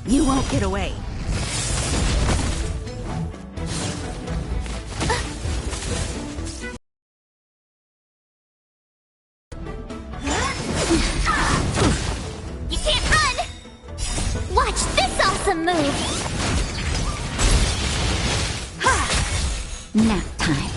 You won't get away. You can't run! Watch this awesome move! Nap time.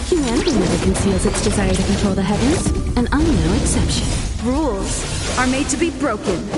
Humanity never conceals its desire to control the heavens, and I'm no exception. Rules are made to be broken.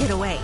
Get away.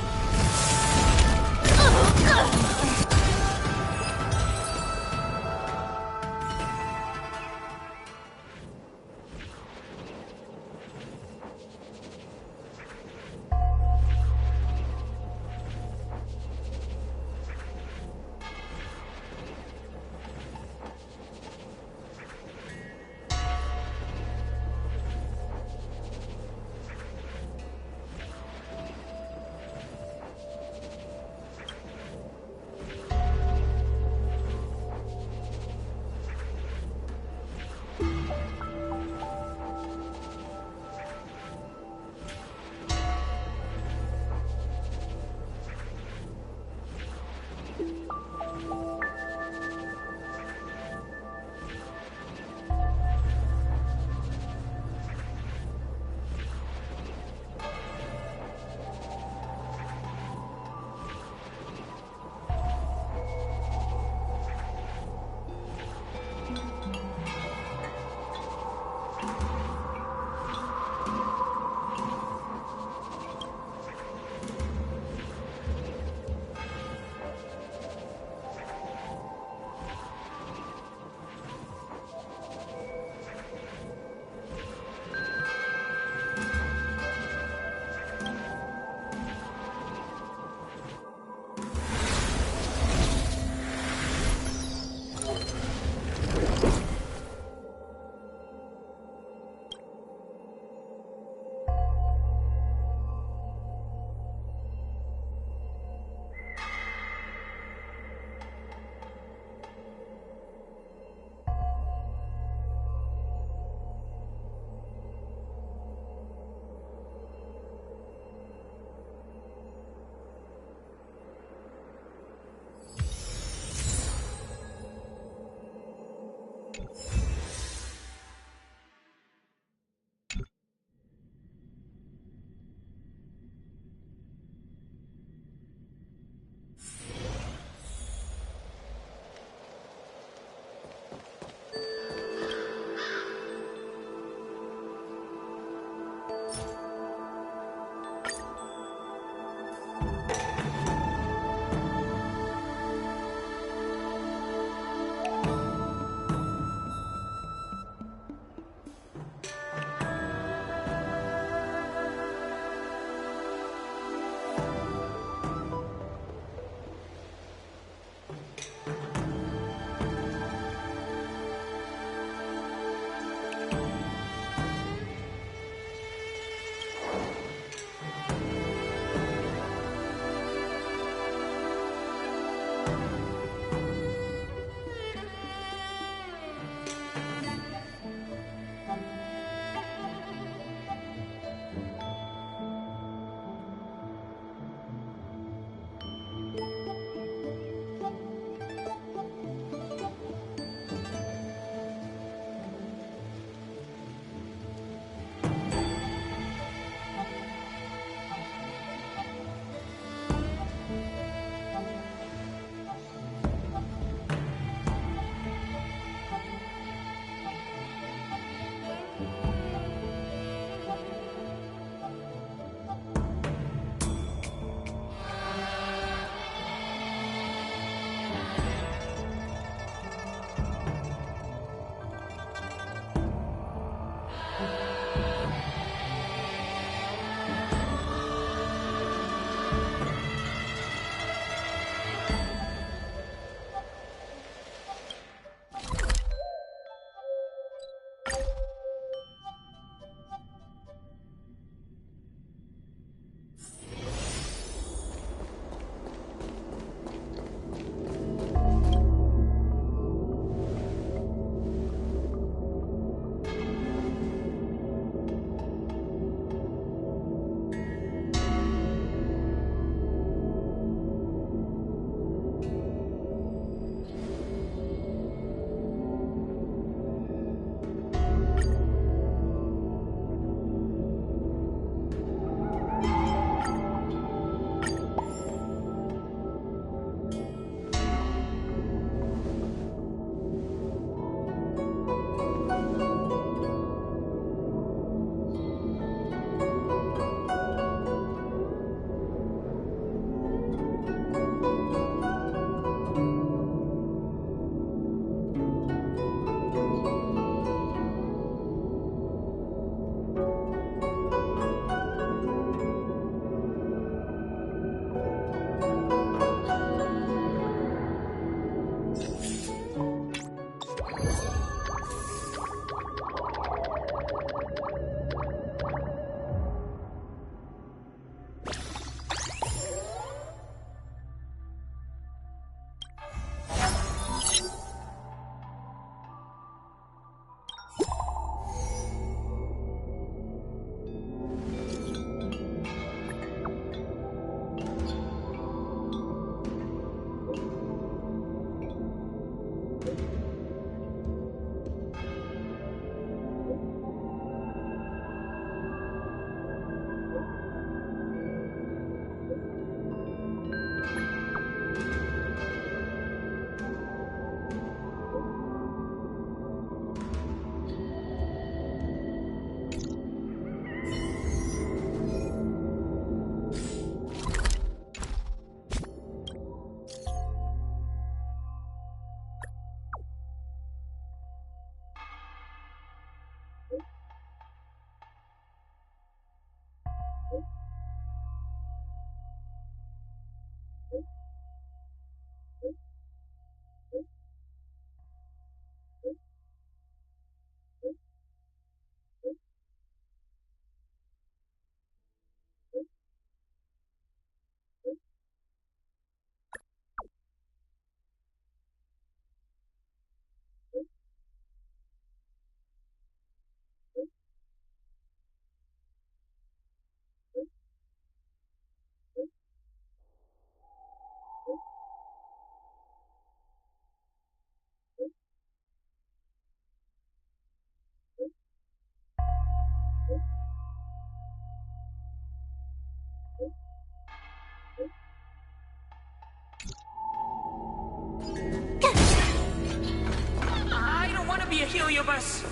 I don't want to be a heliobus.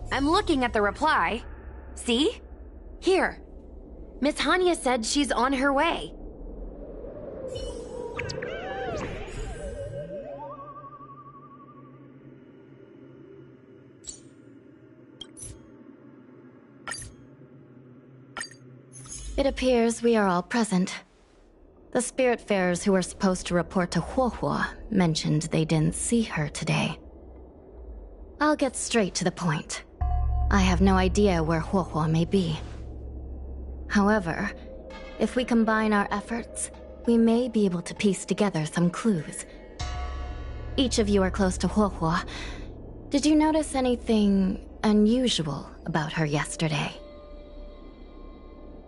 I'm looking at the reply. See? Here. Miss Hanya said she's on her way. It appears we are all present. The Spiritfarers who were supposed to report to Huohuo mentioned they didn't see her today. I'll get straight to the point. I have no idea where Huohuo may be. However, if we combine our efforts, we may be able to piece together some clues. Each of you are close to Huohuo. Did you notice anything unusual about her yesterday?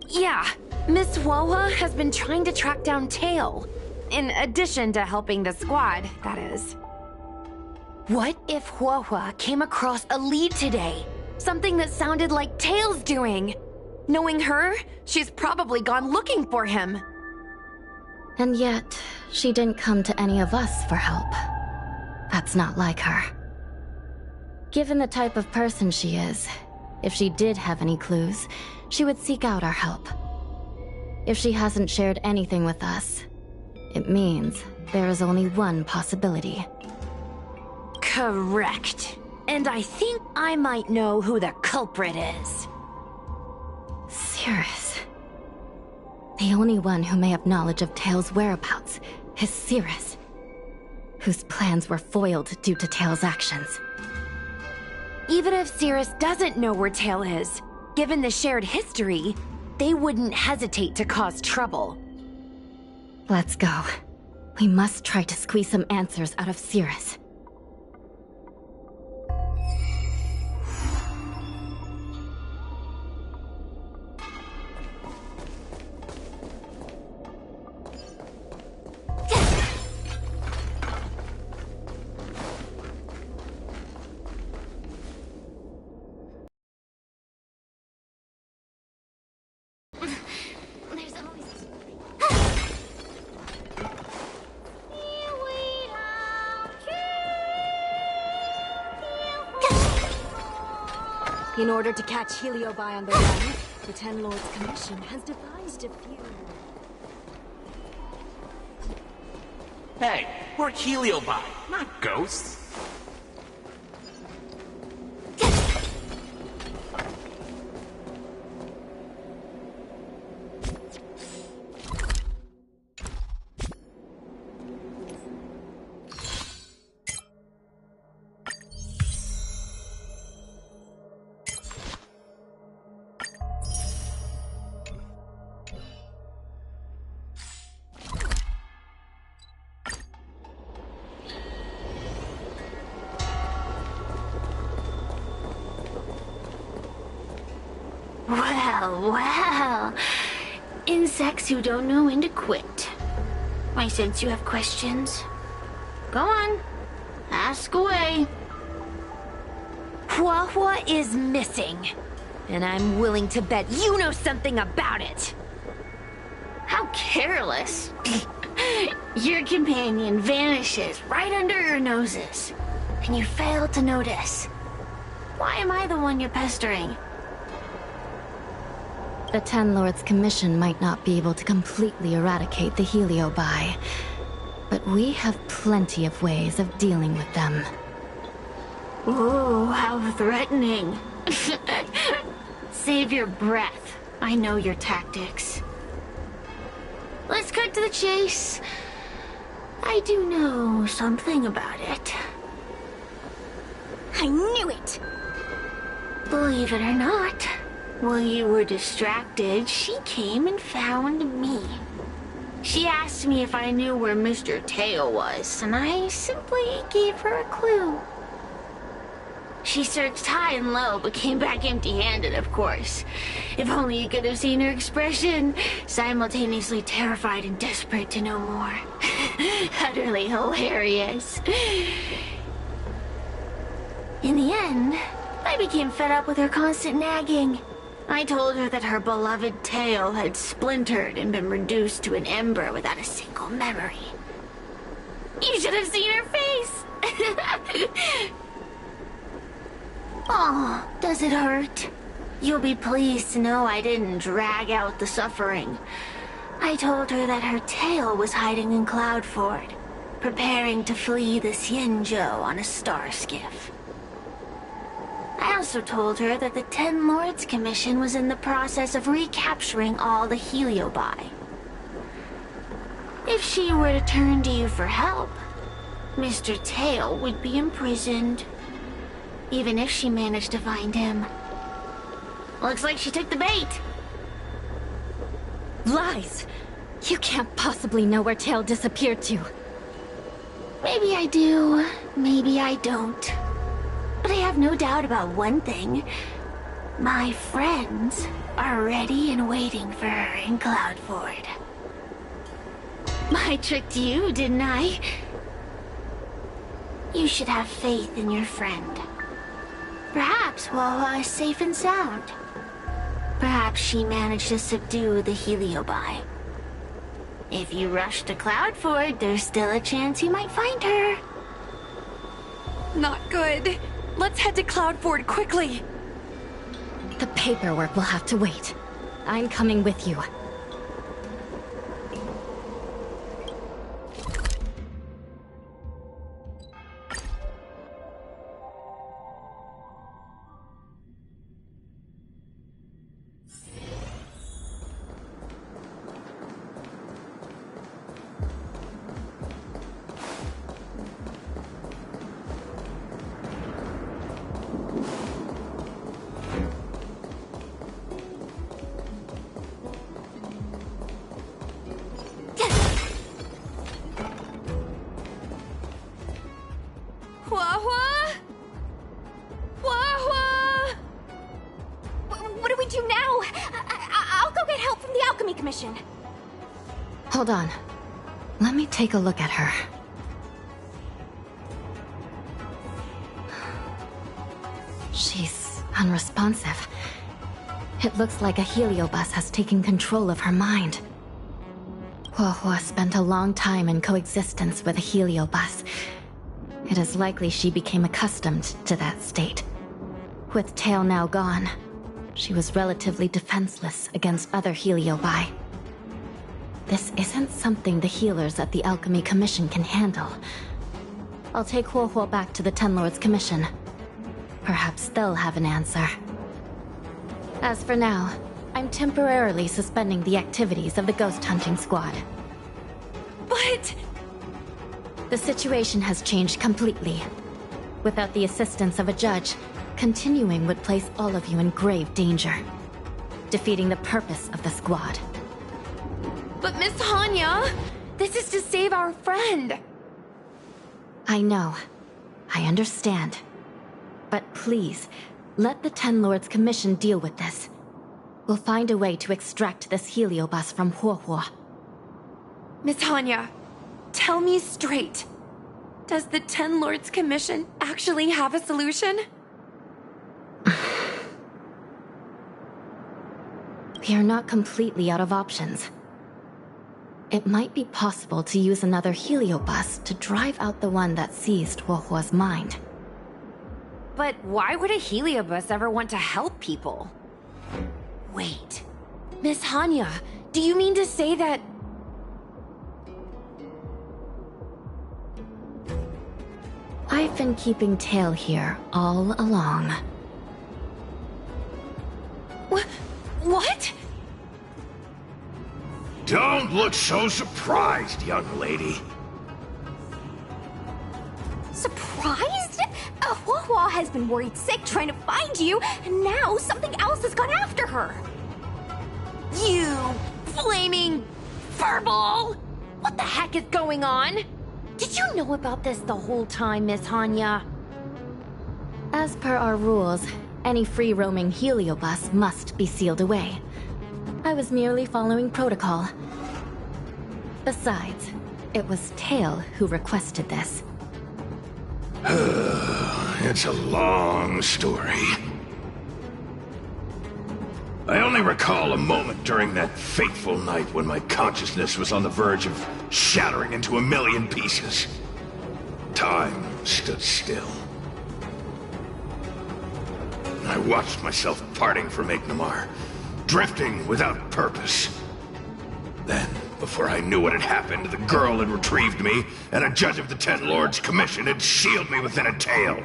Yeah, Miss Huohuo has been trying to track down Tail. In addition to helping the squad, that is. What if Huohuo came across a lead today? Something that sounded like Tail's doing. Knowing her, she's probably gone looking for him. And yet, she didn't come to any of us for help. That's not like her. Given the type of person she is, if she did have any clues, she would seek out our help. If she hasn't shared anything with us, it means there is only one possibility. Correct. And I think I might know who the culprit is. Cirrus. The only one who may have knowledge of Tail's whereabouts is Cirrus, whose plans were foiled due to Tail's actions. Even if Cirrus doesn't know where Tail is, given the shared history, they wouldn't hesitate to cause trouble. Let's go. We must try to squeeze some answers out of Cirrus. In order to catch Heliobi on the run, the Ten Lords Commission has devised a few... Hey, we're Heliobi, not ghosts. Well. Insects who don't know when to quit. I sense you have questions. Go on. Ask away. Huahua is missing. And I'm willing to bet you know something about it. How careless. Your companion vanishes right under your noses, and you fail to notice. Why am I the one you're pestering? The Ten Lords Commission might not be able to completely eradicate the Heliobi, but we have plenty of ways of dealing with them. Ooh, how threatening. Save your breath. I know your tactics. Let's cut to the chase. I do know something about it. I knew it! Believe it or not, while you were distracted, she came and found me. She asked me if I knew where Mr. Teo was, and I simply gave her a clue. She searched high and low, but came back empty-handed, of course. If only you could have seen her expression, simultaneously terrified and desperate to know more. Utterly hilarious. In the end, I became fed up with her constant nagging. I told her that her beloved tail had splintered and been reduced to an ember without a single memory. You should have seen her face! Oh, does it hurt? You'll be pleased to know I didn't drag out the suffering. I told her that her tail was hiding in Cloudford, preparing to flee the Xianzhou on a star skiff. I also told her that the Ten Lords Commission was in the process of recapturing all the Heliobi. If she were to turn to you for help, Mr. Tail would be imprisoned. Even if she managed to find him. Looks like she took the bait. Lies! You can't possibly know where Tail disappeared to. Maybe I do, maybe I don't. But I have no doubt about one thing. My friends are ready and waiting for her in Cloudford. I tricked you, didn't I? You should have faith in your friend. Perhaps Wawa is safe and sound. Perhaps she managed to subdue the Heliobi. If you rush to Cloudford, there's still a chance you might find her. Not good. Let's head to Cloudford quickly. The paperwork will have to wait. I'm coming with you. Huahua? Huahua! What do we do now? I'll go get help from the Alchemy Commission. Hold on. Let me take a look at her. She's unresponsive. It looks like a heliobus has taken control of her mind. Huahua spent a long time in coexistence with a heliobus. It is likely she became accustomed to that state. With Tail now gone, she was relatively defenseless against other heliobi. This isn't something the healers at the Alchemy Commission can handle. I'll take Huahua back to the Ten Lords Commission. Perhaps they'll have an answer. As for now, I'm temporarily suspending the activities of the ghost hunting squad. But... The situation has changed completely. Without the assistance of a judge, continuing would place all of you in grave danger, defeating the purpose of the squad. But Miss Hanya, this is to save our friend. I know. I understand. But please, let the Ten Lords Commission deal with this. We'll find a way to extract this heliobus from Huahua. Miss Hanya, tell me straight. Does the Ten Lords Commission actually have a solution? appear not completely out of options. It might be possible to use another heliobus to drive out the one that seized Huohuo's mind. But why would a heliobus ever want to help people? Wait, Miss Hanya, do you mean to say that... I've been keeping tail here all along. What? Don't look so surprised, young lady. Surprised? Huohuo has been worried sick trying to find you, and now something else has gone after her. You flaming furball! What the heck is going on? Did you know about this the whole time, Miss Hanya? As per our rules, any free-roaming heliobus must be sealed away. I was merely following protocol. Besides, it was Tail who requested this. It's a long story. I only recall a moment during that fateful night when my consciousness was on the verge of shattering into a million pieces. Time stood still. I watched myself parting from Ignomar, drifting without purpose. Then, before I knew what had happened, the girl had retrieved me, and a judge of the Ten Lords' Commission had sealed me within a tail.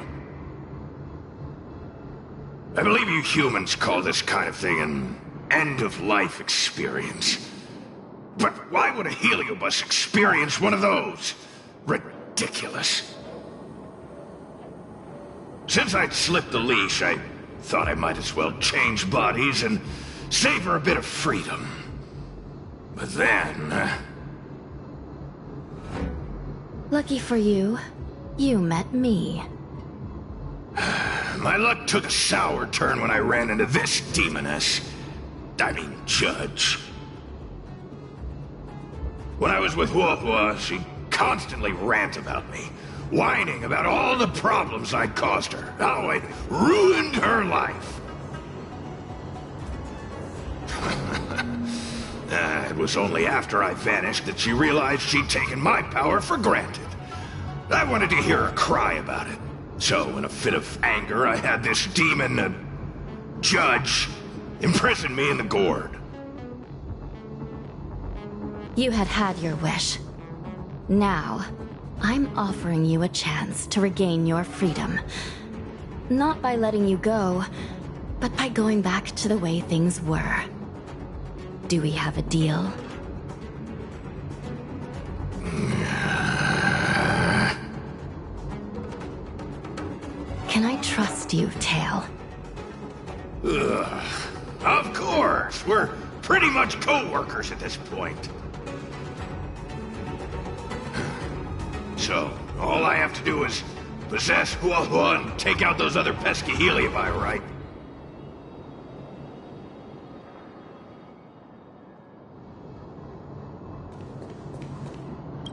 I believe you humans call this kind of thing an end-of-life experience. But why would a heliobus experience one of those? Ridiculous. Since I'd slipped the leash, I thought I might as well change bodies and savor a bit of freedom. But then... Lucky for you, you met me. My luck took a sour turn when I ran into this demoness. I mean, judge. When I was with Huohua, she constantly rant about me, whining about all the problems I'd caused her, how I'd ruined her life. It was only after I vanished that she realized she'd taken my power for granted. I wanted to hear her cry about it. So, in a fit of anger, I had this demon, judge, imprison me in the gourd. You had had your wish. Now, I'm offering you a chance to regain your freedom. Not by letting you go, but by going back to the way things were. Do we have a deal? Can I trust you, Tail? Ugh. Of course! We're pretty much co-workers at this point. So, all I have to do is possess Huohua and take out those other pesky heliobi, right?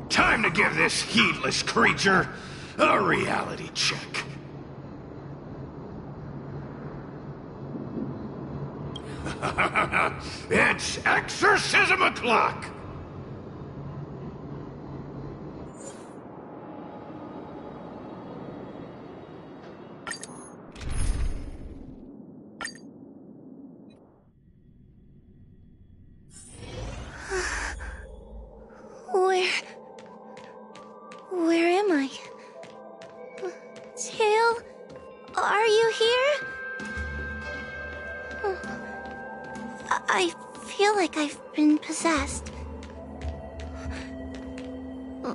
Time to give this heedless creature a reality check. It's exorcism o'clock! Where am I? Tail? Are you here? I feel like I've been possessed.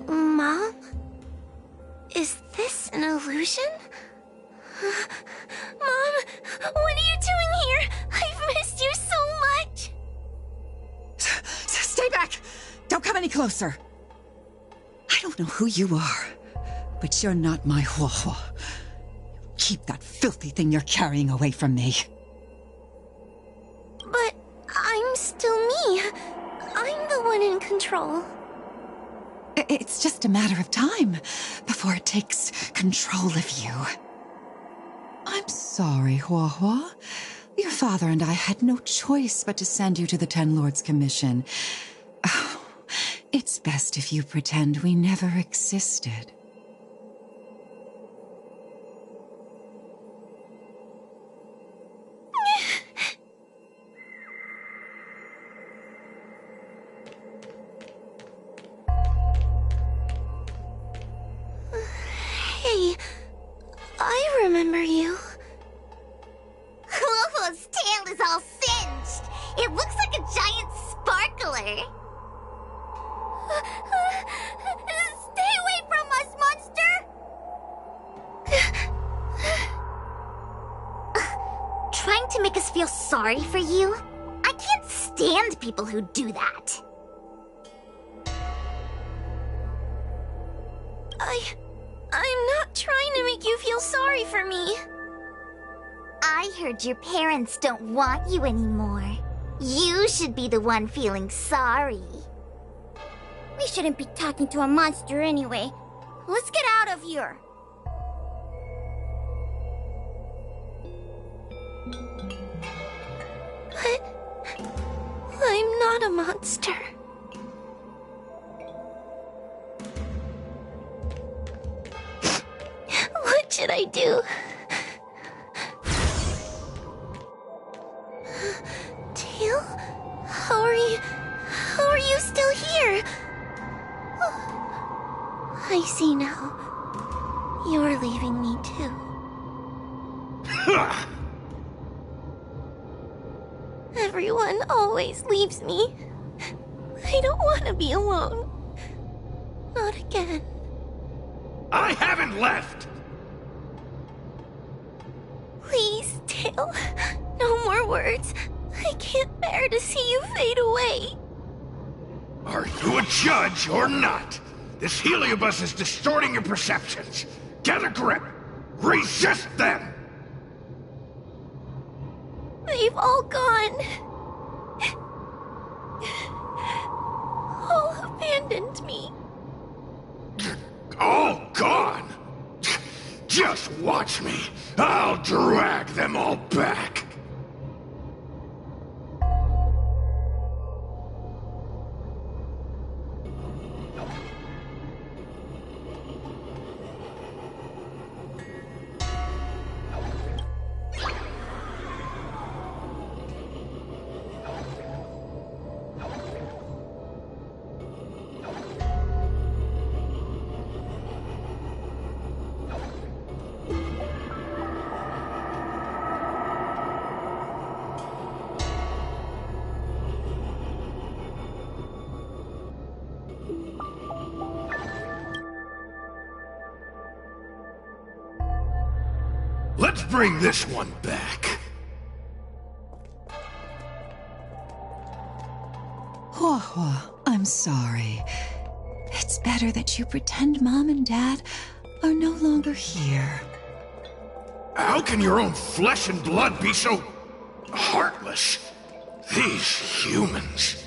Mom? Is this an illusion? Mom, what are you doing here? I've missed you so much! Stay back! Don't come any closer! I don't know who you are, but you're not my Huohuo. Keep that filthy thing you're carrying away from me. But I'm still me. I'm the one in control. It's just a matter of time before it takes control of you. I'm sorry, Huohuo. Your Father and I had no choice but to send you to the Ten Lords Commission. Oh, it's best if you pretend we never existed. Hey, I remember you. Wolf's tail is all singed. It looks like a giant sparkler. Stay away from us, monster! Trying to make us feel sorry for you? I can't stand people who do that. I'm not trying to make you feel sorry for me. I heard your parents don't want you anymore. You should be the one feeling sorry. We shouldn't be talking to a monster anyway. Let's get out of here. But I'm not a monster. What should I do? Tail? How are you still here? I see now. You're leaving me too. Everyone always leaves me. I don't want to be alone. Not again. I haven't left! Please, Tail. No more words. I can't bear to see you fade away. Are you a judge or not? This heliobus is distorting your perceptions. Get a grip. Resist them! They've all gone. All abandoned me. All gone? Just watch me. I'll drag them all back. Let's bring this one back. Hua, I'm sorry. It's better that you pretend Mom and Dad are no longer here. How can your own flesh and blood be so heartless? These humans.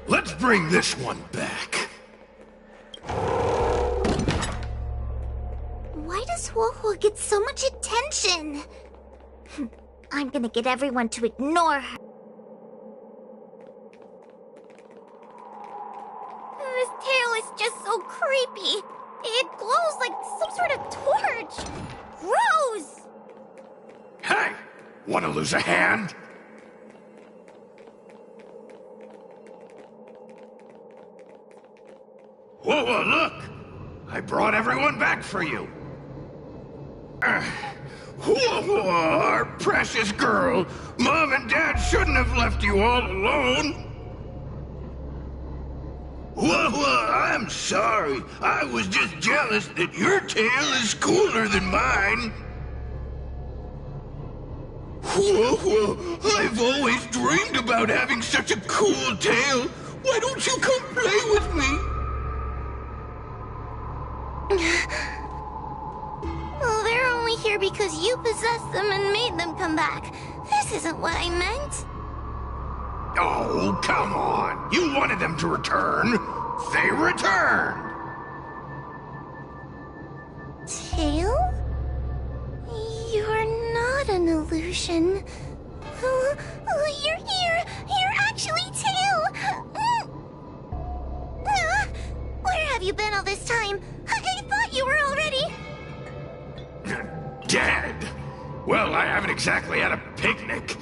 Let's bring this one back. Why does Hua get so much attention? I'm gonna get everyone to ignore her. This tail is just so creepy. It glows like some sort of torch. Gross! Hey, want to lose a hand? Whoa, look! I brought everyone back for you. Whoa, our precious girl. Mom and Dad shouldn't have left you all alone. Whoa, I'm sorry. I was just jealous that your tail is cooler than mine. I've always dreamed about having such a cool tail. Why don't you come play with me? Well, they're only here because you possessed them and made them come back. This isn't what I meant. Oh, come on. You wanted them to return. They returned. Tail? You're not an illusion. You're here. You're actually Tail. Where have you been all this time? I thought you were already... Dead? Well, I haven't exactly had a picnic.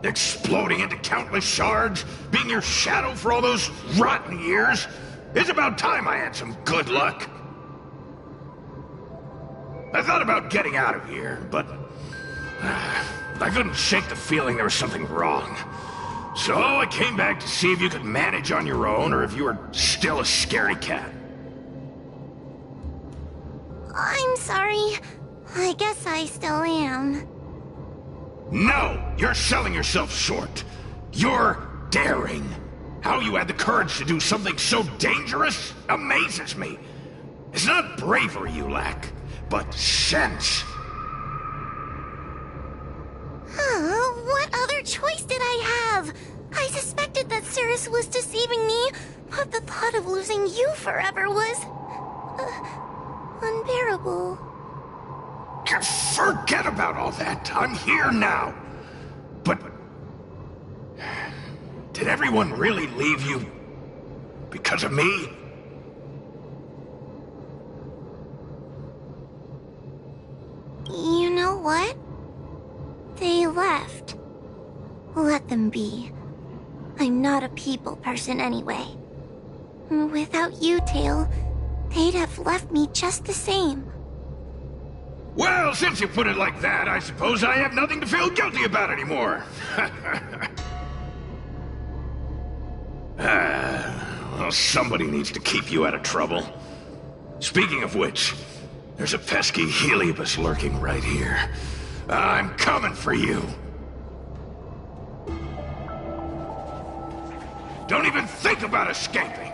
Exploding into countless shards, being your shadow for all those rotten years. It's about time I had some good luck. I thought about getting out of here, but I couldn't shake the feeling there was something wrong. So I came back to see if you could manage on your own or if you were still a scaredy cat. I'm sorry. I guess I still am. No! You're selling yourself short. You're daring. How you had the courage to do something so dangerous amazes me. It's not bravery you lack, but sense. What other choice did I have? I suspected that Cirrus was deceiving me, but the thought of losing you forever was... unbearable. Forget about all that. I'm here now. But... did everyone really leave you because of me? You know what? They left. Let them be. I'm not a people person anyway. Without you, Tail, they'd have left me just the same. Well, since you put it like that, I suppose I have nothing to feel guilty about anymore. Well, somebody needs to keep you out of trouble. Speaking of which, there's a pesky Heliobus lurking right here. I'm coming for you. Don't even think about escaping.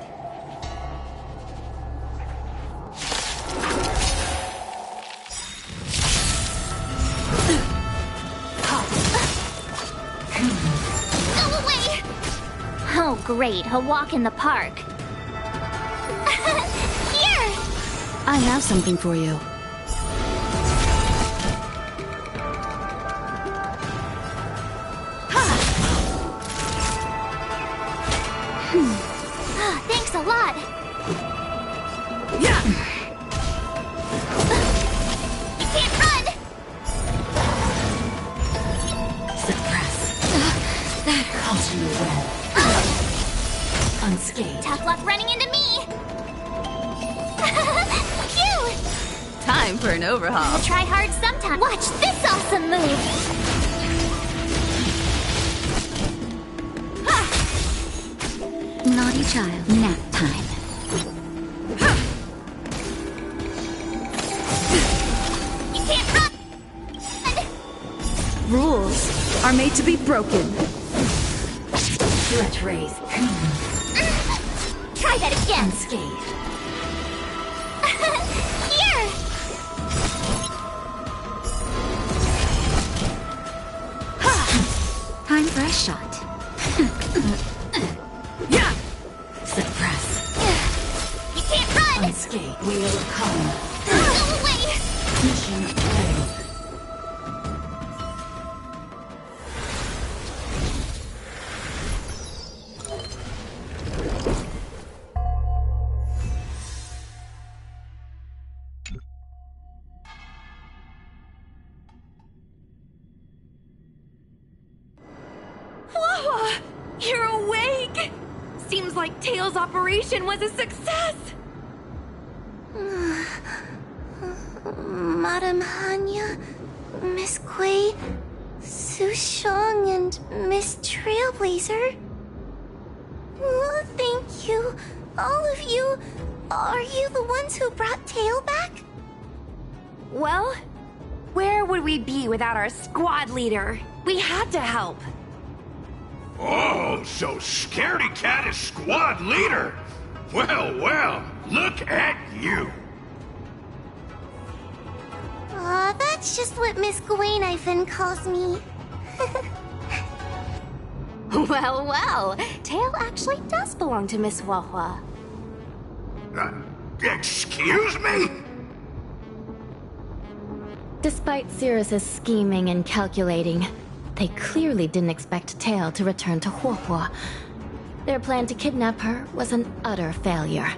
Go away! Oh, great. A walk in the park. Here! I have something for you. Thanks a lot. Yeah! You can't run! Suppress. That calls you well. Unscathed. Tough luck running into me! Phew! Time for an overhaul. I'll try hard sometime. Watch this awesome move! Naughty child. Nap time. You can't run! Rules are made to be broken. Let's raise. Try that again! Unscathed. Here! Time for a shot. Yeah! Suppress. You can't run! Unscathed. We will come. Go away! Mission failed. Wawa! You're awake! Seems like Tails' operation was a success! Madame Hanya, Miss Quay, Sushong, and Miss Trailblazer. Oh, thank you. All of you. Are you the ones who brought Tail back? Well, Where would we be without our squad leader? We had to help. Oh, so Scaredy Cat is squad leader? Well, well, look at you. Aw, that's just what Miss Gwaynifin calls me. Well, well, Tail actually does belong to Miss Huahua. Excuse me? Despite Cirrus's scheming and calculating, they clearly didn't expect Tail to return to Huahua. Their plan to kidnap her was an utter failure.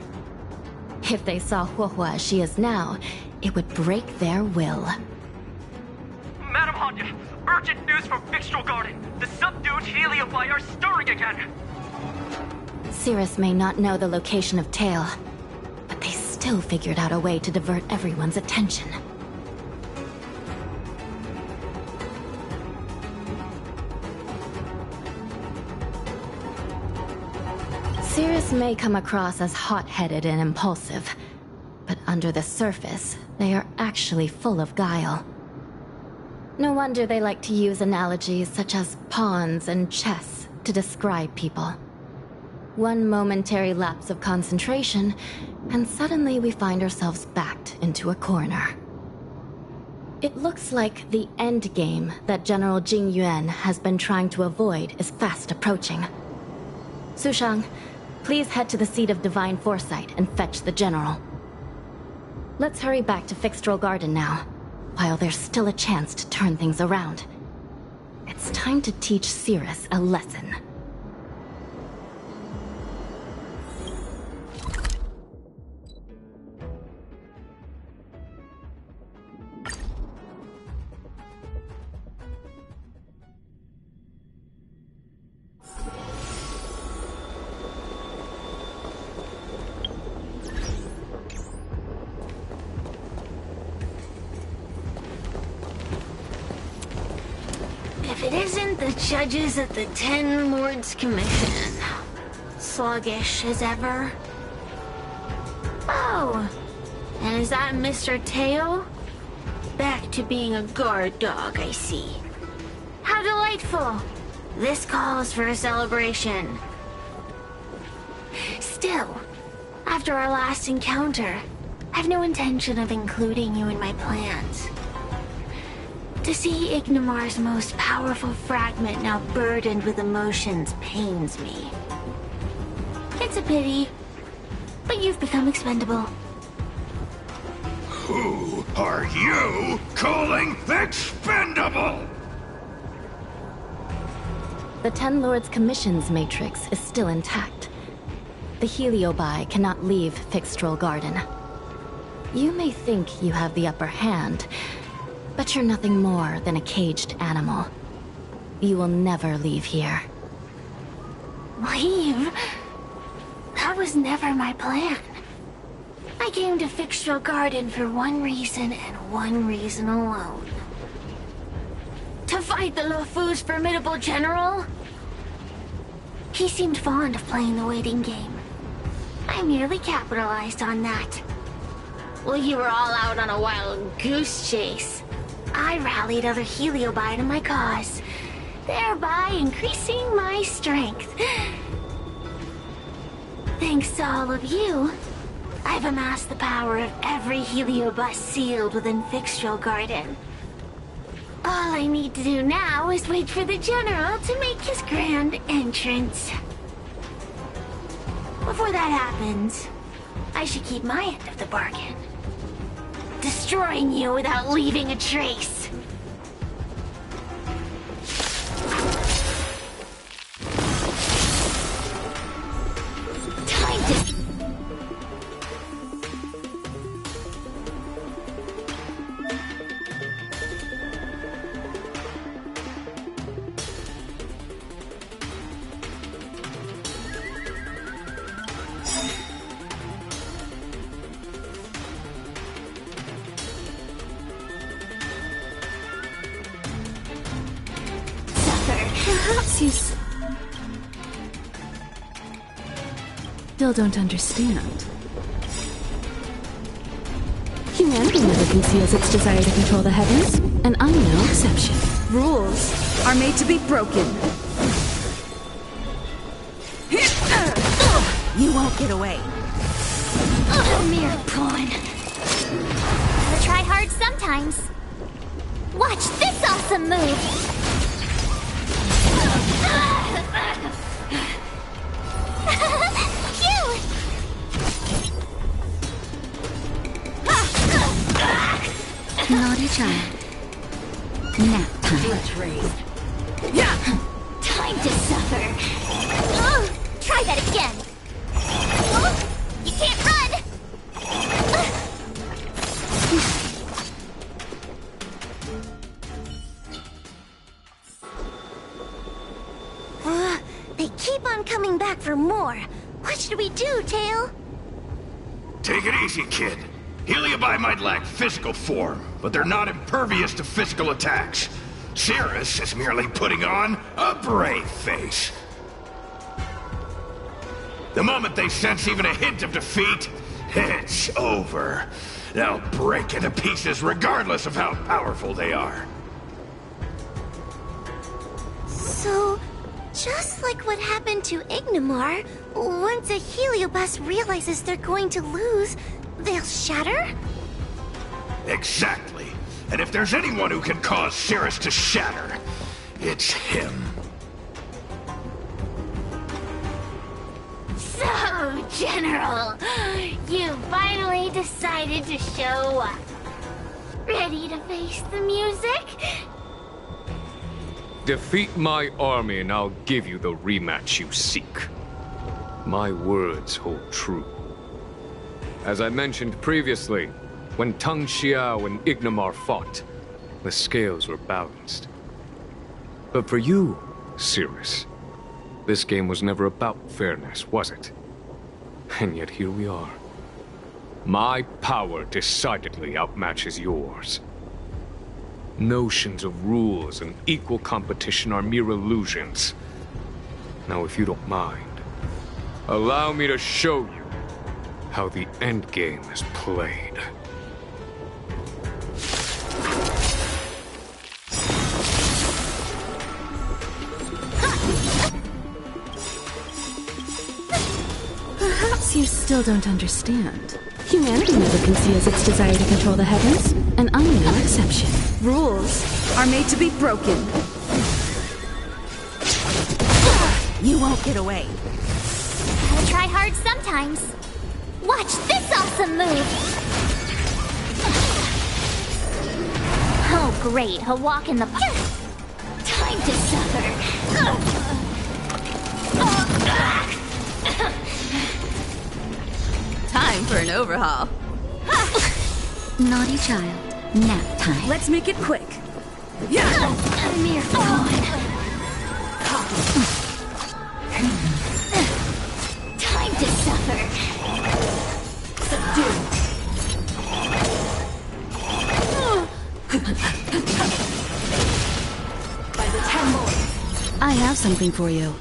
If they saw Huahua as she is now, it would break their will. Madam Hanya, urgent news from Fixtral Garden. The subdued Heliobi are stirring again. Cirrus may not know the location of Tail, but they still figured out a way to divert everyone's attention. Cirrus may come across as hot-headed and impulsive, but under the surface, they are actually full of guile. No wonder they like to use analogies such as pawns and chess to describe people. One momentary lapse of concentration, and suddenly we find ourselves backed into a corner. It looks like the end game that General Jing Yuan has been trying to avoid is fast approaching. Sushang, please head to the seat of Divine Foresight and fetch the General. Let's hurry back to Fixtral Garden now, while there's still a chance to turn things around. It's time to teach Cirrus a lesson. If it isn't the judges at the Ten Lords Commission, sluggish as ever. Oh, and is that Mr. Tail? Back to being a guard dog, I see. How delightful! This calls for a celebration. Still, after our last encounter, I've no intention of including you in my plans. To see Ignimar's most powerful fragment now burdened with emotions pains me. It's a pity, but you've become expendable. Who are you calling expendable? The Ten Lords Commission's matrix is still intact. The Heliobi cannot leave Fixtral Garden. You may think you have the upper hand, but you're nothing more than a caged animal. You will never leave here. Leave? That was never my plan. I came to Fixtral Garden for one reason and one reason alone. To fight the Luofu's formidable general? He seemed fond of playing the waiting game. I merely capitalized on that. While you were all out on a wild goose chase, I rallied other Heliobi to my cause, thereby increasing my strength. Thanks to all of you, I've amassed the power of every Heliobus sealed within Fixtral Garden. All I need to do now is wait for the General to make his grand entrance. Before that happens, I should keep my end of the bargain. Destroying you without leaving a trace. Time to... Perhaps you still don't understand. You Humanity never conceals its desire to control the heavens, and I'm no exception. Rules are made to be broken. You won't get away. A mere pawn. Gotta try hard sometimes. Watch this awesome move! Phew! Naughty child. Nap time. Let's raise. Time to suffer. Try that again. You can't run! They keep on coming back for more. What should we do, Tail? Take it easy, kid. Heliobi might lack physical form, but they're not impervious to physical attacks. Cirrus is merely putting on a brave face. The moment they sense even a hint of defeat, it's over. They'll break into pieces regardless of how powerful they are. So, just like what happened to Ignomar, once a Heliobus realizes they're going to lose, they'll shatter? Exactly. And if there's anyone who can cause Cirrus to shatter, it's him. So, General, you finally decided to show up. Ready to face the music? Defeat my army and I'll give you the rematch you seek. My words hold true. As I mentioned previously, when Tang Xiao and Ignomar fought, the scales were balanced. But for you, Cirrus, this game was never about fairness, was it? And yet here we are. My power decidedly outmatches yours. Notions of rules and equal competition are mere illusions. Now, if you don't mind, allow me to show you how the endgame is played. Perhaps you still don't understand. Humanity never conceals its desire to control the heavens, and I'm no exception. Rules are made to be broken. You won't get away. Gotta try hard sometimes. Watch this awesome move! Oh great, a walk in the park. Time to suffer. Time for an overhaul. Naughty child. Nap time. Let's make it quick. A mere pawn. Time to suffer. Subdue. By the 10 lords. I have something for you.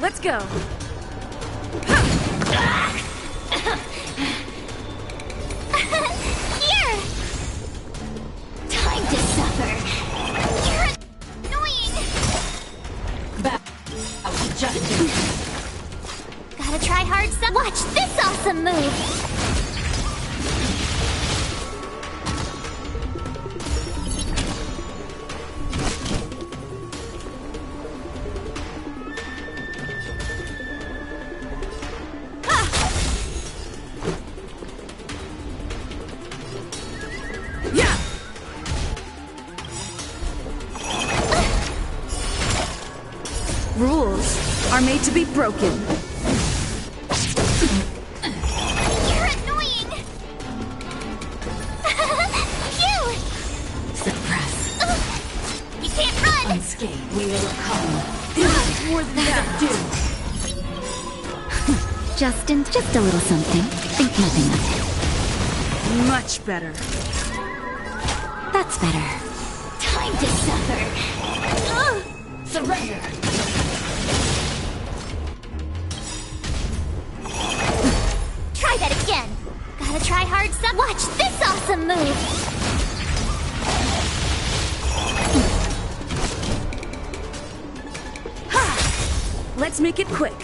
Let's go. Here! Time to suffer. You're annoying. Back out to justice. Gotta try hard some. Watch this awesome move. Rules are made to be broken. You're annoying. Phew! Suppress. You can't run. Unscathed, we will come. More than that, do. Just a little something. Think nothing of Much better. it. That's better. Time to suffer. Surrender. Gotta try hard some. Watch this awesome move! Let's make it quick.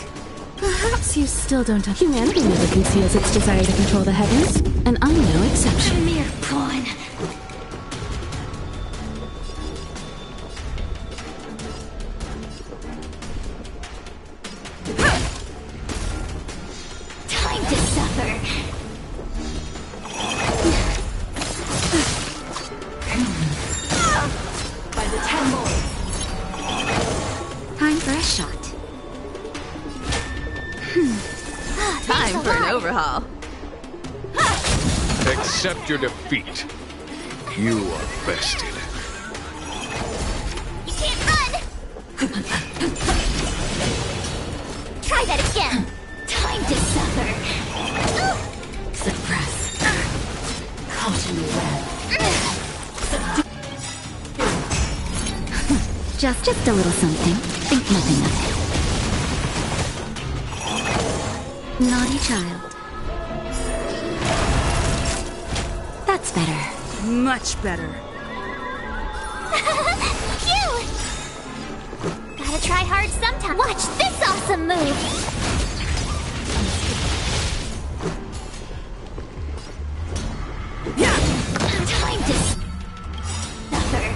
Perhaps you still don't have... Humanity never conceals its desire to control the heavens, and I'm no exception. A mere pawn. Time to suffer. By the 10 lords. Time for a shot. Time for an overhaul. Accept your defeat. You are bested. You can't run! Try that again. Time to suffer. Suppress. Caution the web. Just a little something. Think nothing of it. Naughty child. That's better. Much better. Phew! Gotta try hard sometime. Watch this awesome move! Time to suffer.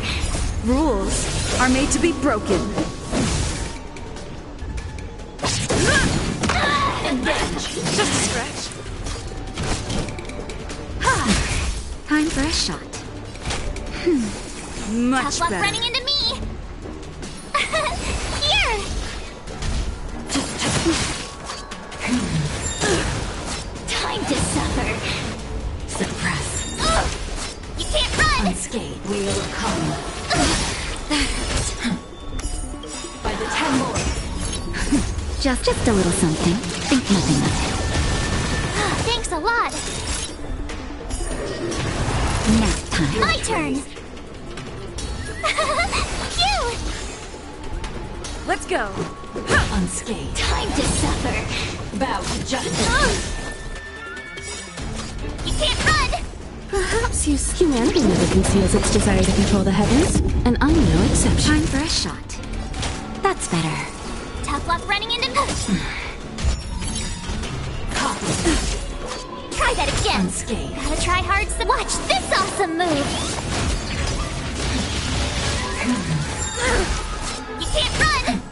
Rules are made to be broken. Just a stretch. Time for a shot. Much Tough luck better. running into me! Here! Time to suffer. Suppress. You can't run! Unscathed. We will come. By the 10 lords. Just a little something. Think nothing of Thanks a lot. it. Nap time. My turn! Phew! Let's go. Unscathed. Time to suffer. Bow to justice. You can't run! Perhaps humanity never conceals its desire to control the heavens, and I'm no exception. Time for a shot. That's better. Tough luck running into me. Try that again. Unscathed. Gotta try hard. Watch this awesome move. You can't run.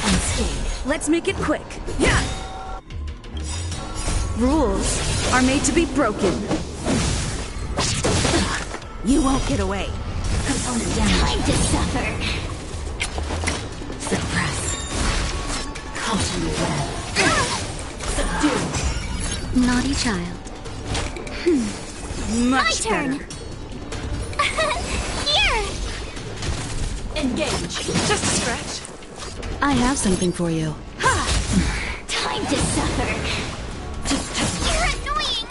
Unscathed. Let's make it quick. Yeah. Rules are made to be broken. You won't get away. Component damage. Time to suffer. Suppress. Caution the web. Subdue. Naughty child. Much My turn. better. Here. Engage. Just a stretch. I have something for you. Time to suffer. You're annoying.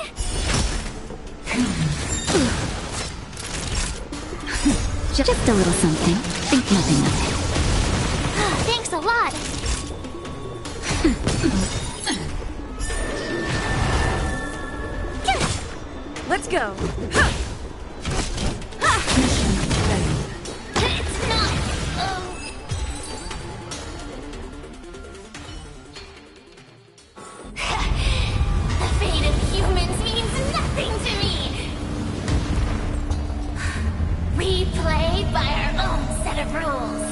Just a little something. Think nothing of it. Thanks a lot. Let's go. It's not. The fate of humans means nothing to me. We play by our own set of rules.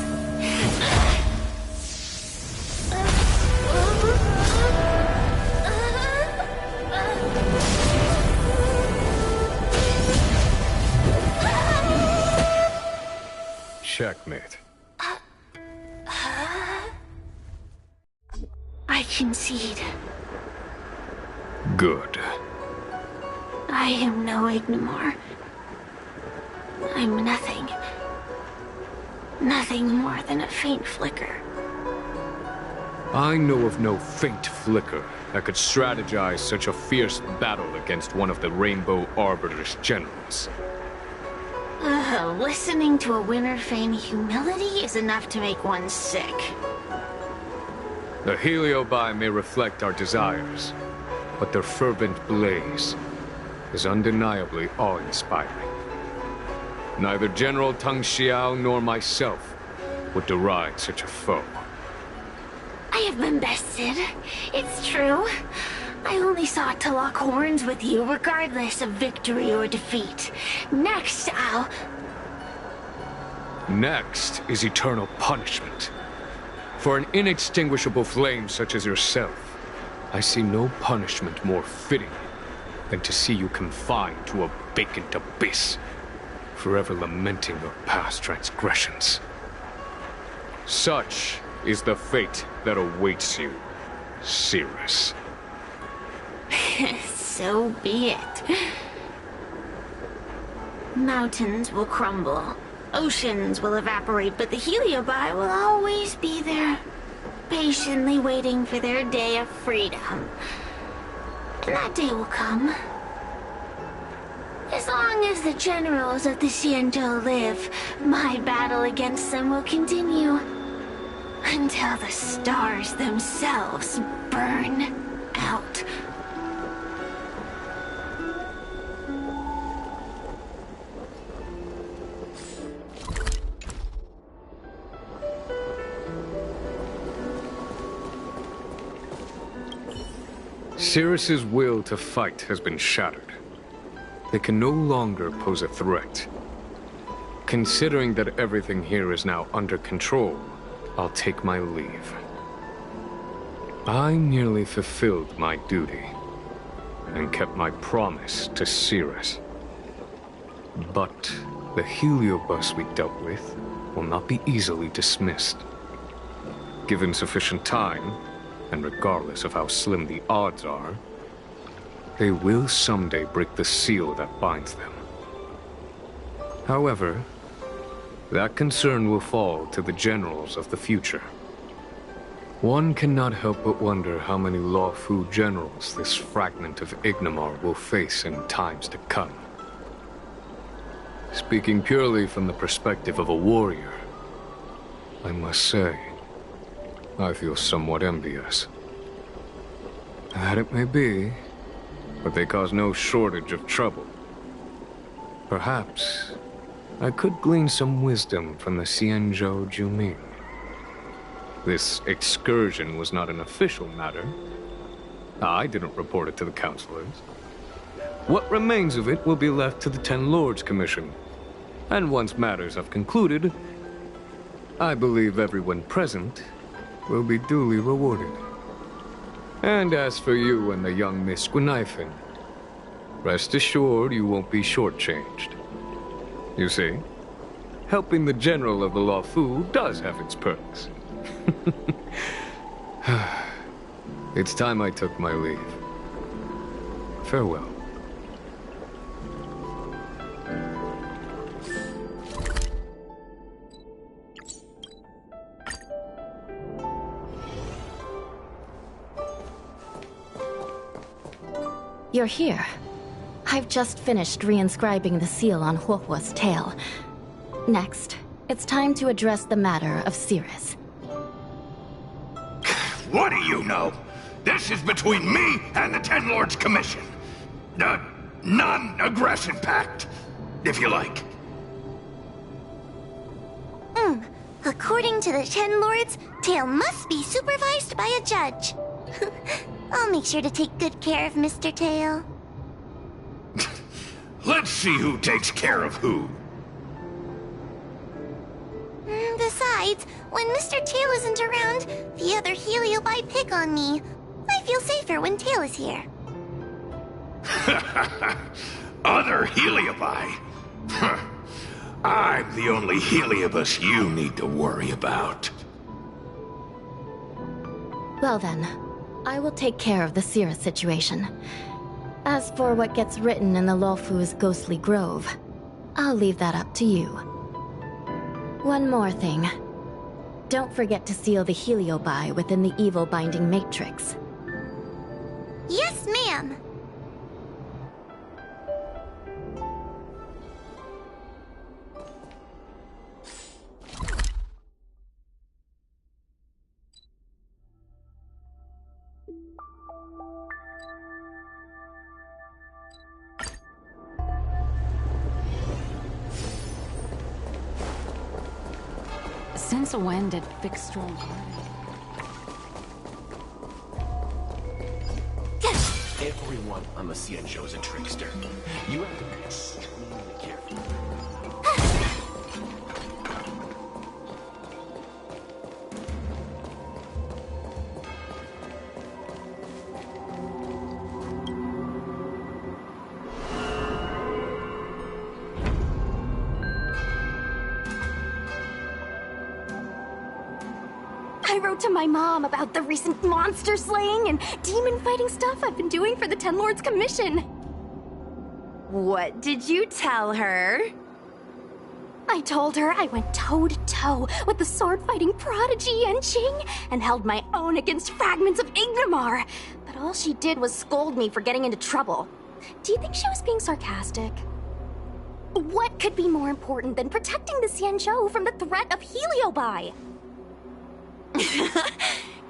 Checkmate. I concede. Good. I am no Ignimor. I'm nothing. Nothing more than a faint flicker. I know of no faint flicker that could strategize such a fierce battle against one of the Rainbow Arbiter's generals. Listening to a winner feign humility is enough to make one sick. The Heliobi may reflect our desires, but their fervent blaze is undeniably awe-inspiring. Neither General Tang Xiao nor myself would deride such a foe. I have been bested. It's true. I only sought to lock horns with you regardless of victory or defeat. Next, Next is eternal punishment. For an inextinguishable flame such as yourself, I see no punishment more fitting than to see you confined to a vacant abyss, forever lamenting your past transgressions. Such is the fate that awaits you, Cirrus. So be it. Mountains will crumble, oceans will evaporate, but the Heliobi will always be there, patiently waiting for their day of freedom. And that day will come. As long as the generals of the Xianzhou live, my battle against them will continue. Until the stars themselves burn out. Cirrus's will to fight has been shattered. They can no longer pose a threat. Considering that everything here is now under control, I'll take my leave. I merely fulfilled my duty and kept my promise to Cirrus. But the heliobus we dealt with will not be easily dismissed. Given sufficient time, and regardless of how slim the odds are, they will someday break the seal that binds them. However, that concern will fall to the generals of the future. One cannot help but wonder how many Luofu generals this fragment of Ignimar will face in times to come. Speaking purely from the perspective of a warrior, I must say, I feel somewhat envious. That it may be, but they cause no shortage of trouble. Perhaps I could glean some wisdom from the Xianzhou Juming. This excursion was not an official matter. I didn't report it to the councilors. What remains of it will be left to the Ten Lords Commission. And once matters have concluded, I believe everyone present will be duly rewarded. And as for you and the young Miss Guinaifen, rest assured you won't be shortchanged. You see, helping the general of the Luofu does have its perks. It's time I took my leave. Farewell. You're here. I've just finished reinscribing the seal on Huohuo's tail. Next, it's time to address the matter of Cirrus. What do you know? This is between me and the Ten Lords Commission. The non-aggression pact, if you like. According to the Ten Lords, Tail must be supervised by a judge. I'll make sure to take good care of Mr. Tail. Let's see who takes care of who. Besides, when Mr. Tail isn't around, the other Heliobi pick on me. I feel safer when Tail is here. Other Heliobi? I'm the only Heliobus you need to worry about. Well then, I will take care of the Cirrus situation. As for what gets written in the Luofu's ghostly grove, I'll leave that up to you. One more thing. Don't forget to seal the Heliobi within the evil binding matrix. Yes, ma'am. Since when did Fixstrom Everyone on the Xianzhou is a trickster. You have to be extremely careful. I wrote to my mom about the recent monster slaying and demon fighting stuff I've been doing for the Ten Lords Commission. What did you tell her? I told her I went toe-to-toe with the sword-fighting prodigy Yanqing and held my own against fragments of Ignamar, but all she did was scold me for getting into trouble. Do you think she was being sarcastic? What could be more important than protecting the Xianzhou from the threat of Heliobi?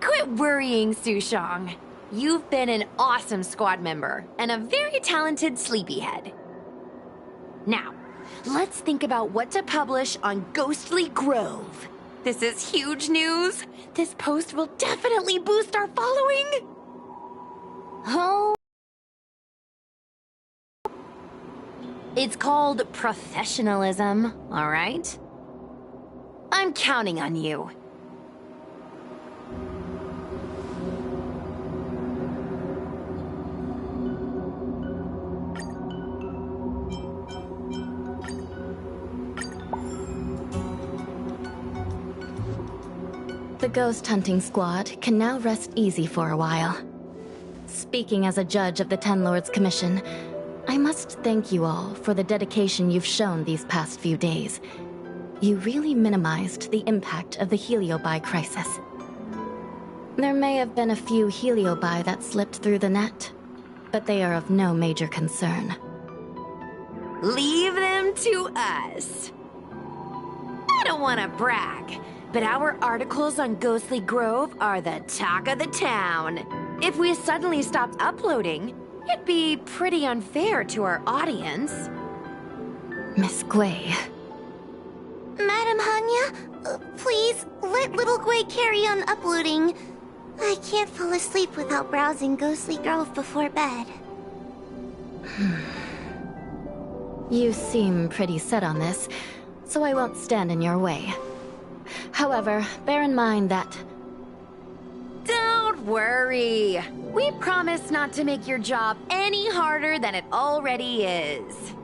Quit worrying, Sushong. You've been an awesome squad member and a very talented sleepyhead. Now, let's think about what to publish on Ghostly Grove. This is huge news. This post will definitely boost our following. Oh. It's called professionalism, all right? I'm counting on you. The ghost hunting squad can now rest easy for a while. Speaking as a judge of the Ten Lords Commission, I must thank you all for the dedication you've shown these past few days. You really minimized the impact of the Heliobi crisis. There may have been a few Heliobi that slipped through the net, but they are of no major concern. Leave them to us. I don't want to brag, but our articles on Ghostly Grove are the talk of the town. If we suddenly stopped uploading, it'd be pretty unfair to our audience. Miss Gui. Madam Hanya, please let little Gui carry on uploading. I can't fall asleep without browsing Ghostly Grove before bed. You seem pretty set on this, so I won't stand in your way. However, bear in mind that... Don't worry. We promise not to make your job any harder than it already is.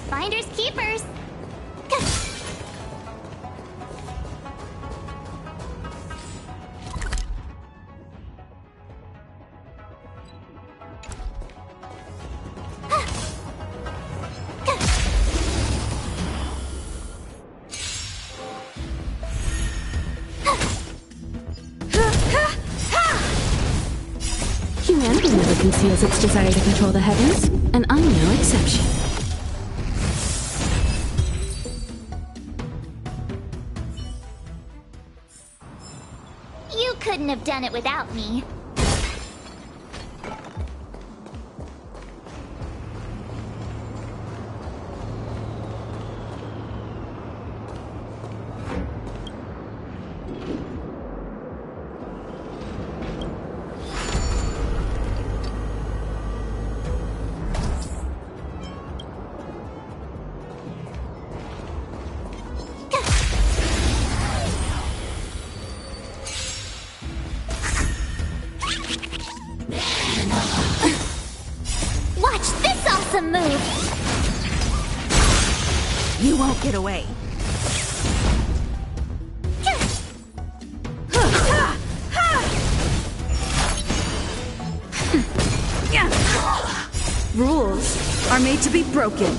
Finders keepers. Humanity never conceals its desire to control the heavens, and I'm no exception. You couldn't have done it without me. Move. You won't get away. Rules are made to be broken.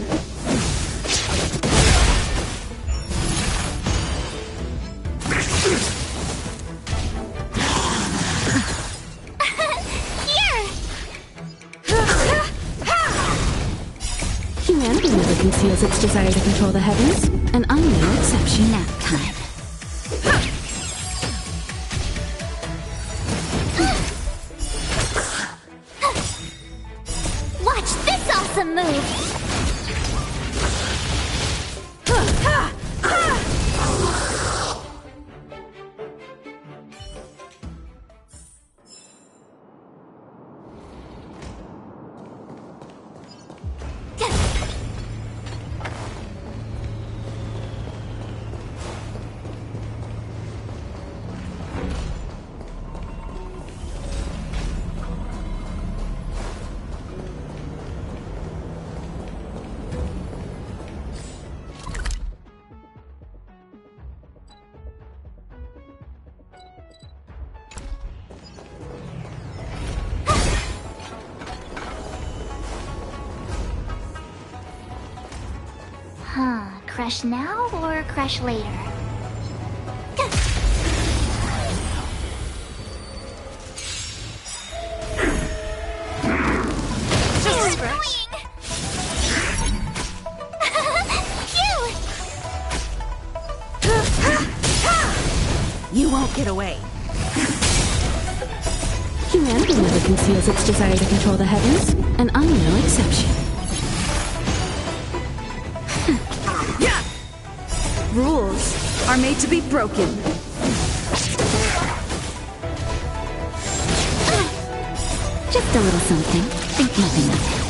Humanity never conceals its desire to control the heavens, and I'm no exception. Nap time. Watch this awesome move! Crush now or crush later? Just scratch. You won't get away. Humanity never conceals its desire to control the heavens, and I'm no exception. Rules are made to be broken. Just a little something. Think nothing of it.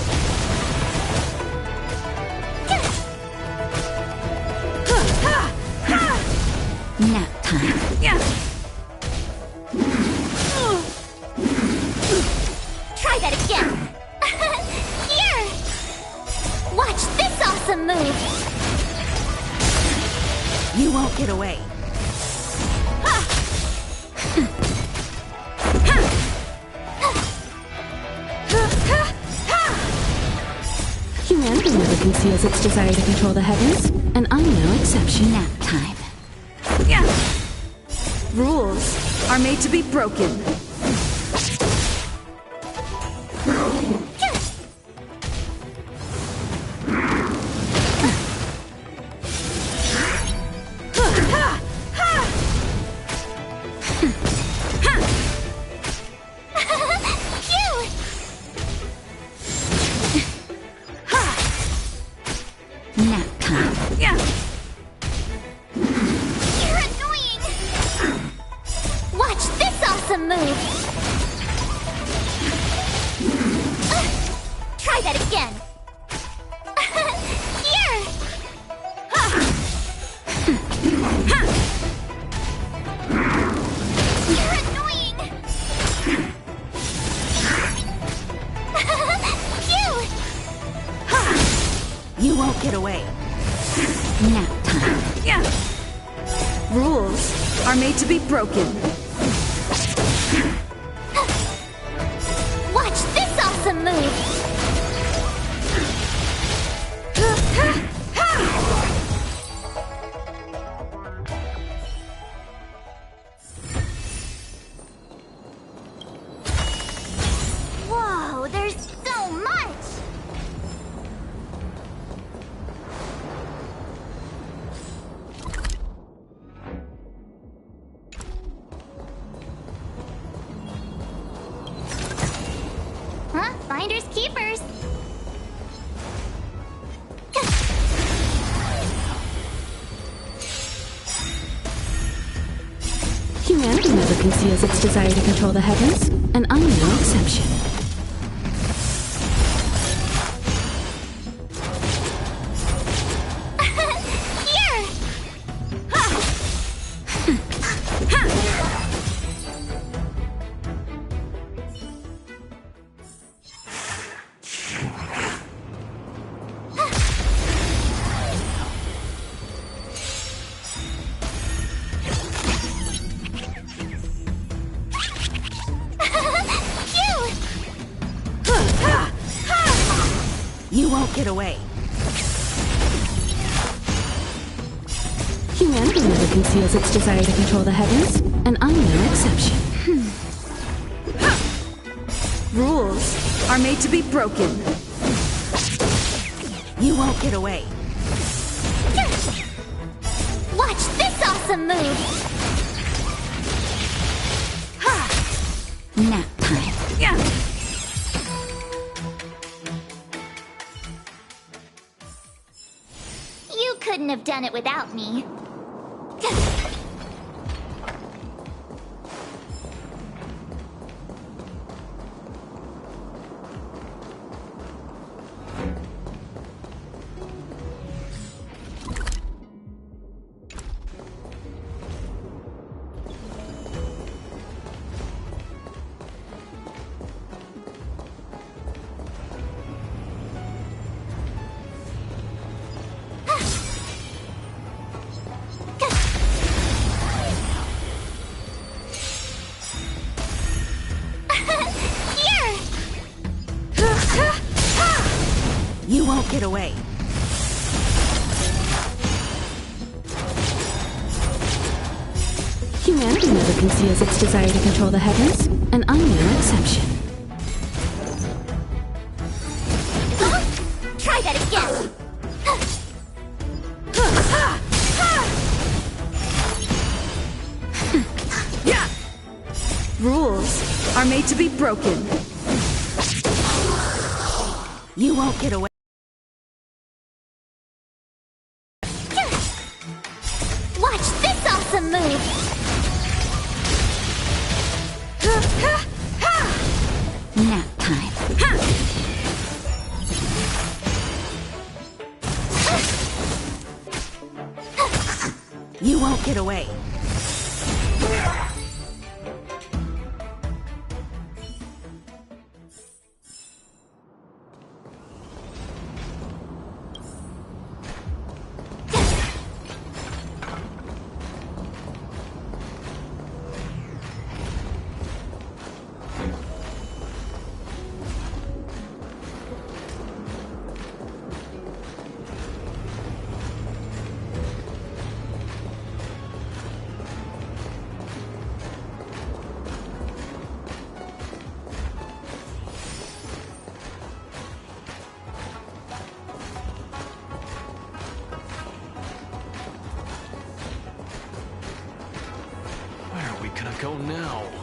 Nap time. Try that again. Here! Watch this awesome move! You won't get away. Humanity never conceals its desire to control the heavens, and I'm no exception. Nap time. Rules are made to be broken. Nap time. You're annoying! Watch this awesome move! Try that again! Here! You're annoying! Phew! You won't get away. Nap time. Rules are made to be broken. Watch this awesome move! Whoa, there's so much! Huh? Finders keepers. Humanity never conceals its desire to control the heavens, and I'm no exception. Here! You won't get away. Humanity never conceals its desire to control the heavens, and I'm no exception. Rules are made to be broken. You won't get away. Watch this awesome move! Nap time. You couldn't have done it without me. You won't get away. Humanity never conceals its desire to control the heavens, and I'm no exception. Try that again! Rules are made to be broken. You won't get away. Watch this awesome move! Nap time. You won't get away. Go now.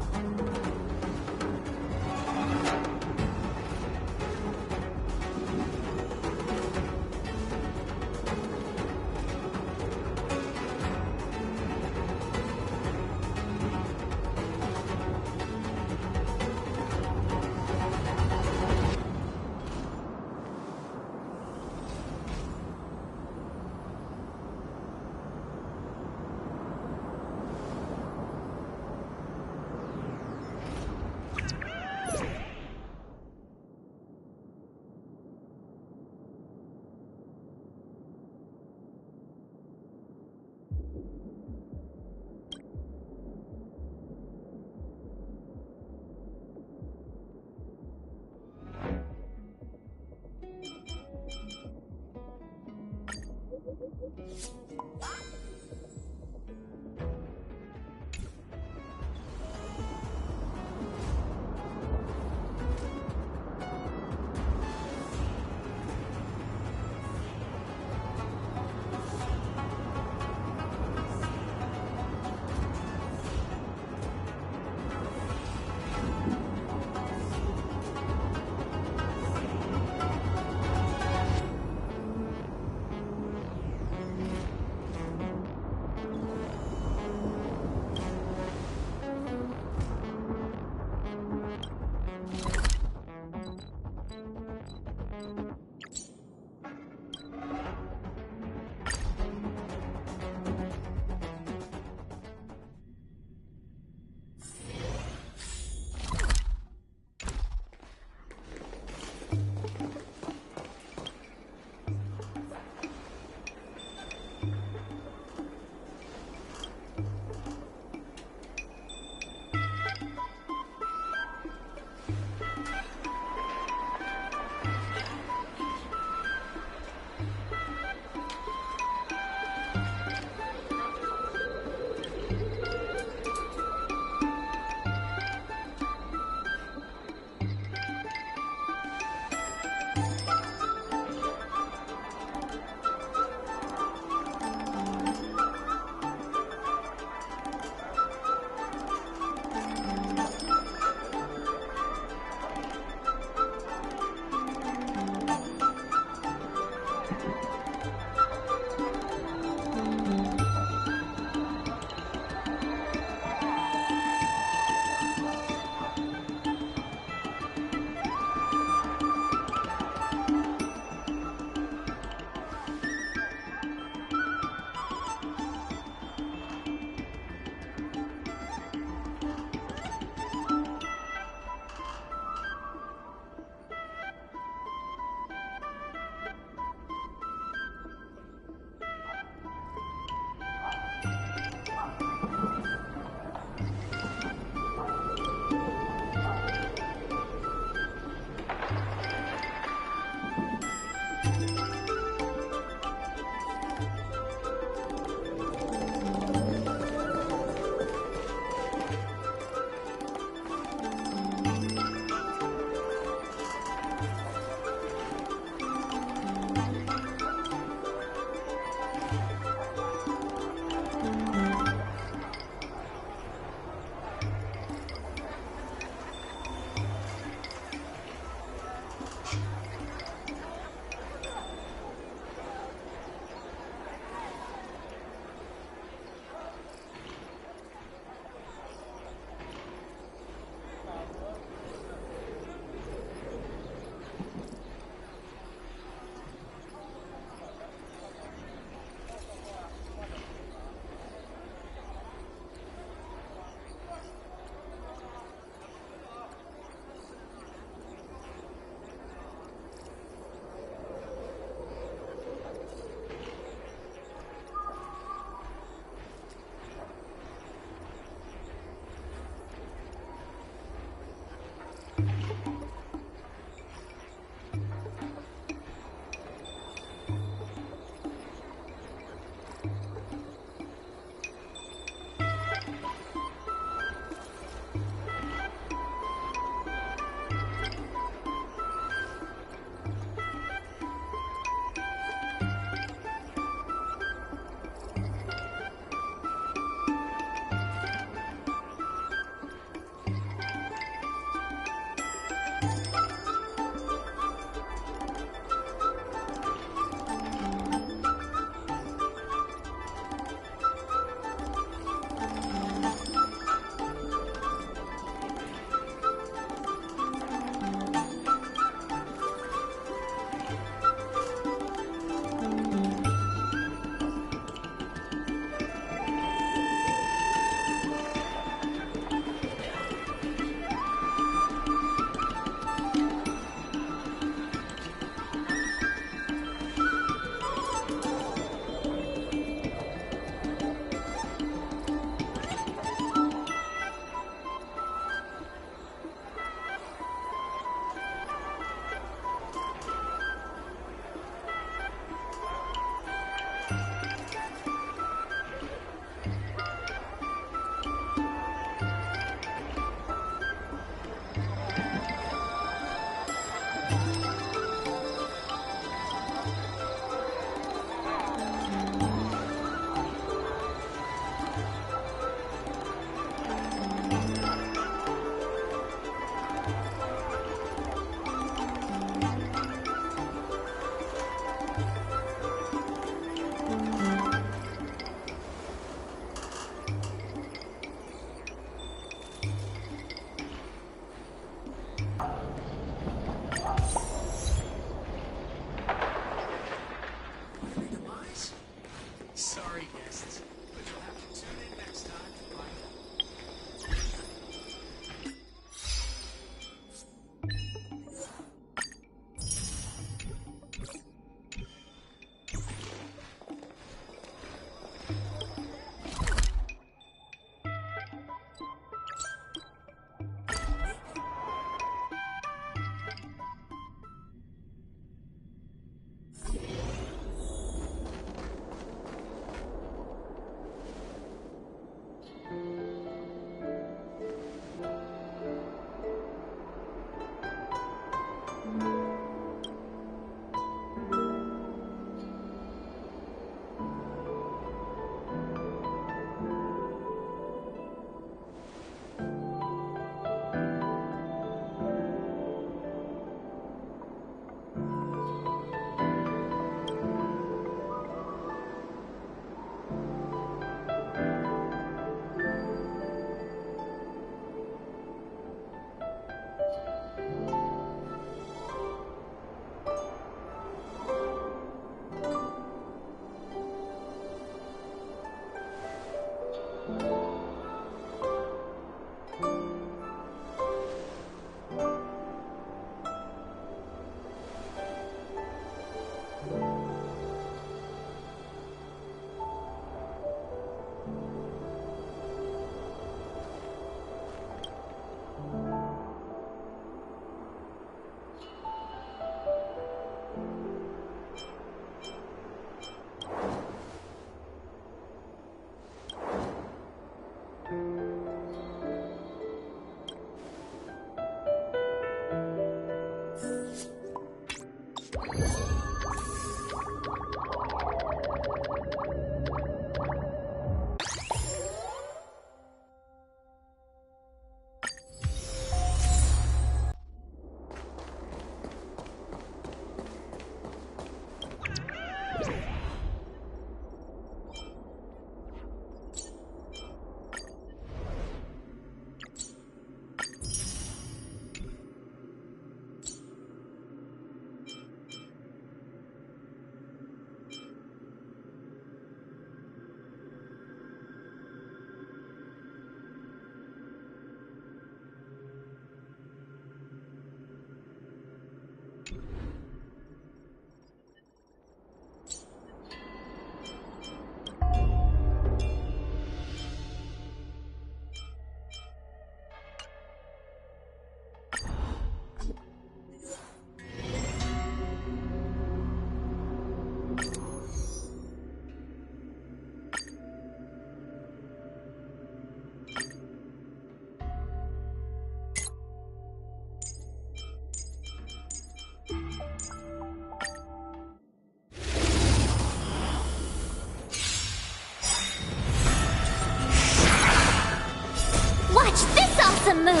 some moves.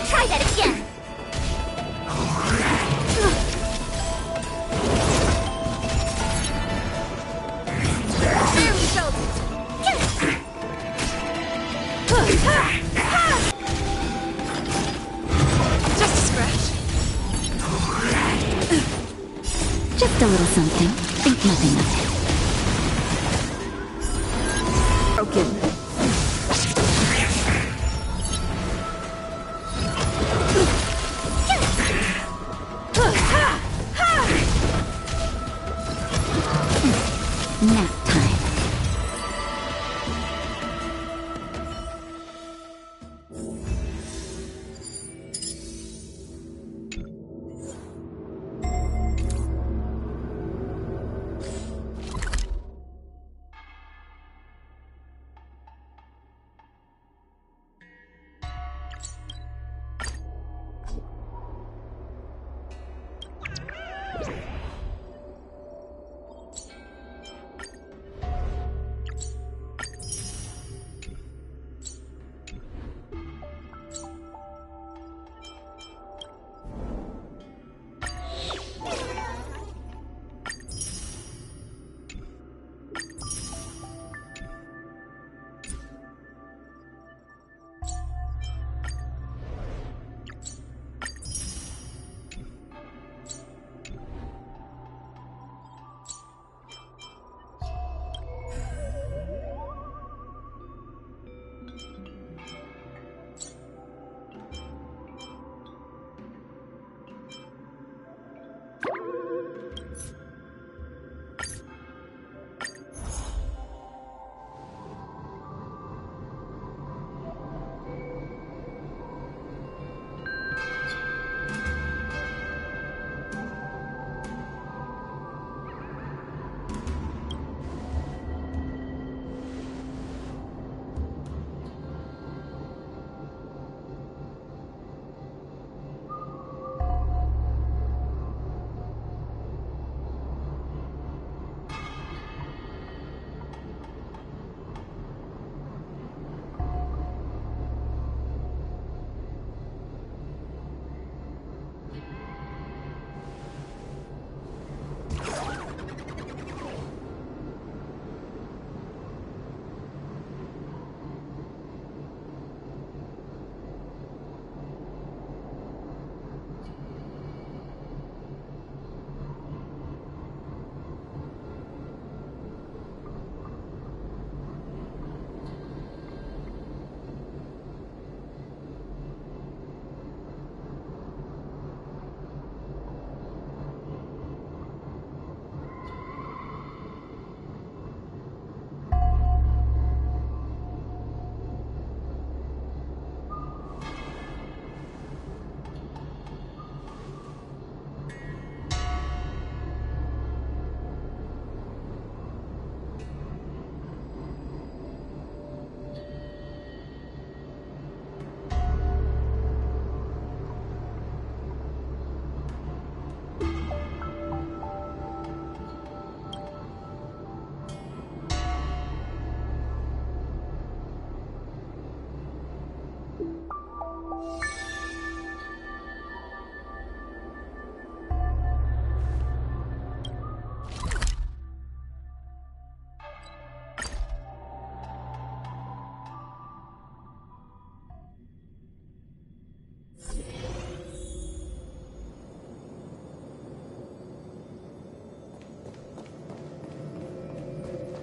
Try that again. Barely shows it. Just a scratch. Just a little something. Think nothing of it. Broken. Nap time.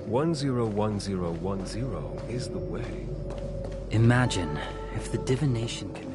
"101010 is the way." Imagine if the divination could